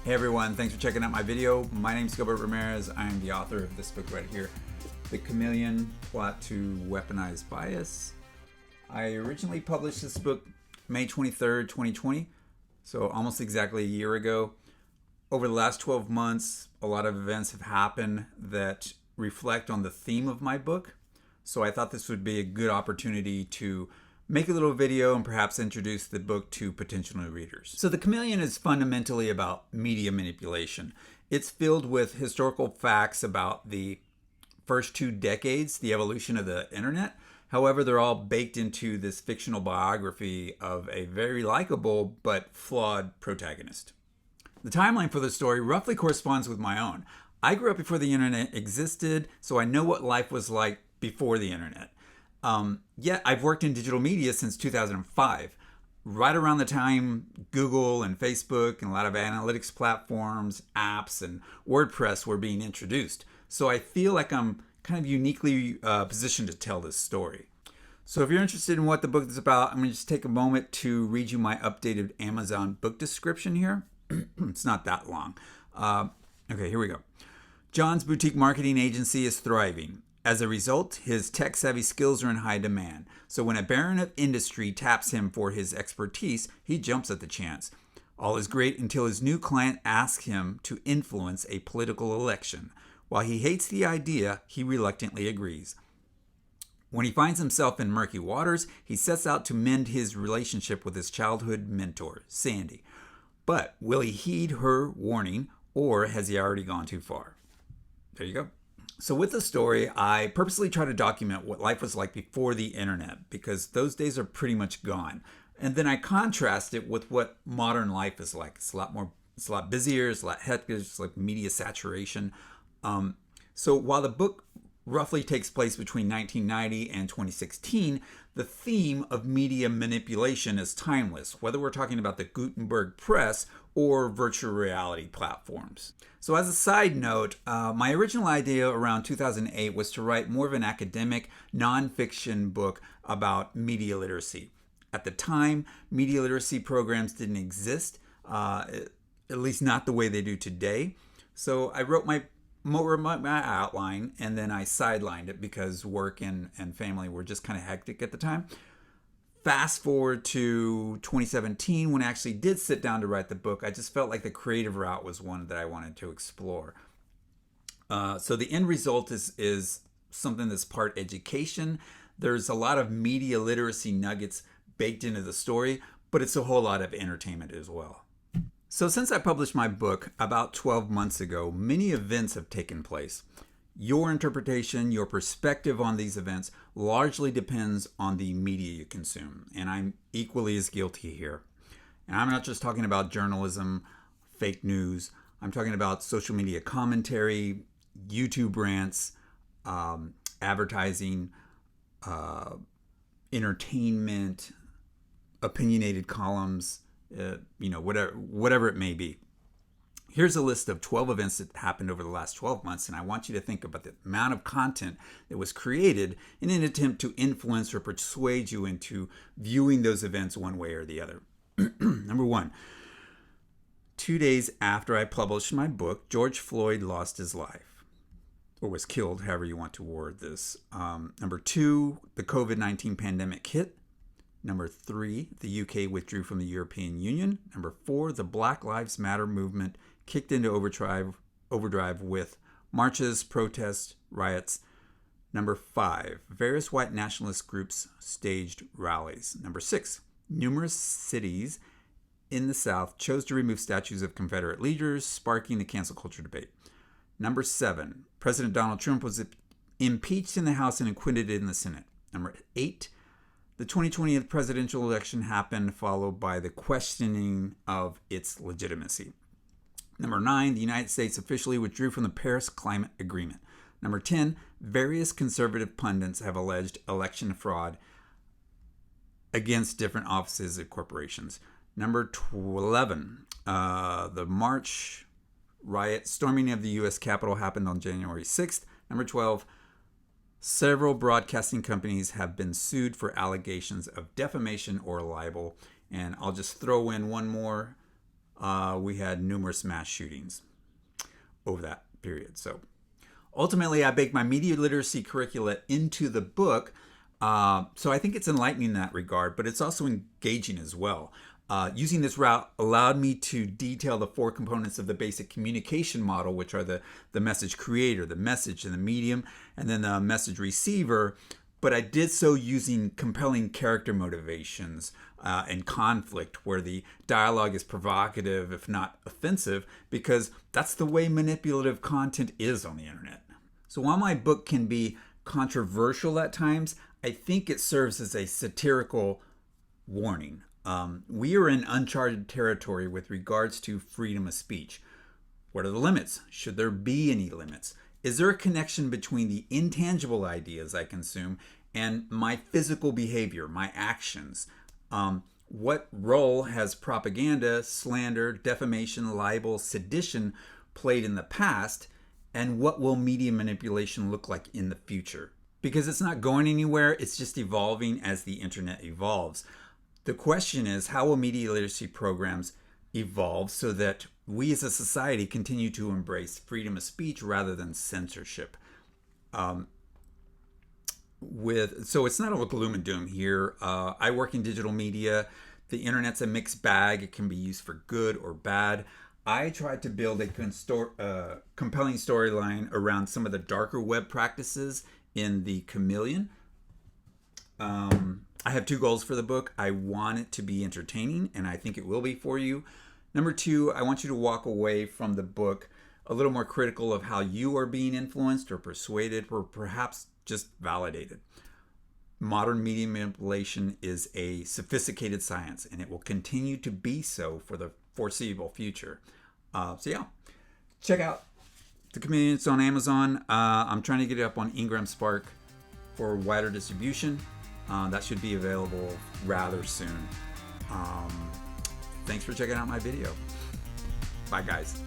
Hey everyone, thanks for checking out my video. My name is Gilbert Ramirez. I am the author of this book right here, The Chameleon, Plot to Weaponize Bias. I originally published this book May 23rd, 2020, so almost exactly a year ago. Over the last 12 months, a lot of events have happened that reflect on the theme of my book, so I thought this would be a good opportunity to make a little video and perhaps introduce the book to potential new readers. So The Chameleon is fundamentally about media manipulation. It's filled with historical facts about the first 2 decades, the evolution of the internet. However, they're all baked into this fictional biography of a very likable but flawed protagonist. The timeline for the story roughly corresponds with my own. I grew up before the internet existed, so I know what life was like before the internet. Yet I've worked in digital media since 2005, right around the time Google and Facebook and a lot of analytics platforms, apps, and WordPress were being introduced. So I feel like I'm kind of uniquely positioned to tell this story. So if you're interested in what the book is about, I'm going to just take a moment to read you my updated Amazon book description here. It's not that long. Okay, here we go. John's boutique marketing agency is thriving. As a result, his tech-savvy skills are in high demand. So when a baron of industry taps him for his expertise, he jumps at the chance. All is great until his new client asks him to influence a political election. While he hates the idea, he reluctantly agrees. When he finds himself in murky waters, he sets out to mend his relationship with his childhood mentor, Sandy. But will he heed her warning, or has he already gone too far? There you go. So with the story, I purposely try to document what life was like before the internet, because those days are pretty much gone. And then I contrast it with what modern life is like. It's a lot busier, it's a lot hecticer, it's like media saturation. So while the book roughly takes place between 1990 and 2016, the theme of media manipulation is timeless, whether we're talking about the Gutenberg press or virtual reality platforms. So as a side note, my original idea around 2008 was to write more of an academic, nonfiction book about media literacy. At the time, media literacy programs didn't exist, at least not the way they do today. So I wrote my outline, and then I sidelined it because work and family were just kind of hectic at the time. Fast forward to 2017, when I actually did sit down to write the book, I just felt like the creative route was one that I wanted to explore. So the end result is something that's part education. There's a lot of media literacy nuggets baked into the story, but it's a whole lot of entertainment as well. So since I published my book about 12 months ago, many events have taken place. Your interpretation, your perspective on these events largely depends on the media you consume, and I'm equally as guilty here. And I'm not just talking about journalism, fake news. I'm talking about social media commentary, YouTube rants, advertising, entertainment, opinionated columns, whatever it may be. Here's a list of 12 events that happened over the last 12 months, and I want you to think about the amount of content that was created in an attempt to influence or persuade you into viewing those events one way or the other. Number 1, 2 days after I published my book, George Floyd lost his life, or was killed, however you want to word this. Number 2, the COVID-19 pandemic hit. Number 3, the UK withdrew from the European Union. Number 4, the Black Lives Matter movement kicked into overdrive with marches, protests, riots. Number 5, various white nationalist groups staged rallies. Number 6, numerous cities in the South chose to remove statues of Confederate leaders, sparking the cancel culture debate. Number 7, President Donald Trump was impeached in the House and acquitted in the Senate. Number 8, the 2020 presidential election happened, followed by the questioning of its legitimacy. Number 9, the United States officially withdrew from the Paris Climate Agreement. Number 10, various conservative pundits have alleged election fraud against different offices of corporations. Number 11, the March riot storming of the U.S. Capitol happened on January 6th. Number 12, several broadcasting companies have been sued for allegations of defamation or libel. And I'll just throw in one more we had numerous mass shootings over that period. So ultimately, I baked my media literacy curricula into the book. So I think it's enlightening in that regard, but it's also engaging as well. Using this route allowed me to detail the 4 components of the basic communication model, which are the message creator, the message and the medium, and then the message receiver. But I did so using compelling character motivations and conflict, where the dialogue is provocative, if not offensive, because that's the way manipulative content is on the internet. So while my book can be controversial at times, I think it serves as a satirical warning. We are in uncharted territory with regards to freedom of speech. What are the limits? Should there be any limits? Is there a connection between the intangible ideas I consume and my physical behavior, my actions? What role has propaganda, slander, defamation, libel, sedition played in the past? And what will media manipulation look like in the future? Because it's not going anywhere, it's just evolving as the internet evolves. The question is, how will media literacy programs evolve so that we as a society continue to embrace freedom of speech rather than censorship? So it's not all gloom and doom here. I work in digital media. The internet's a mixed bag. It can be used for good or bad. I tried to build a compelling storyline around some of the darker web practices in the Chameleon. I have 2 goals for the book. I want it to be entertaining, and I think it will be for you. Number 2, I want you to walk away from the book a little more critical of how you are being influenced or persuaded or perhaps just validated. Modern media manipulation is a sophisticated science, and it will continue to be so for the foreseeable future. Check out the Chameleon. It's on Amazon. I'm trying to get it up on Ingram Spark for wider distribution. That should be available rather soon. Thanks for checking out my video. Bye, guys.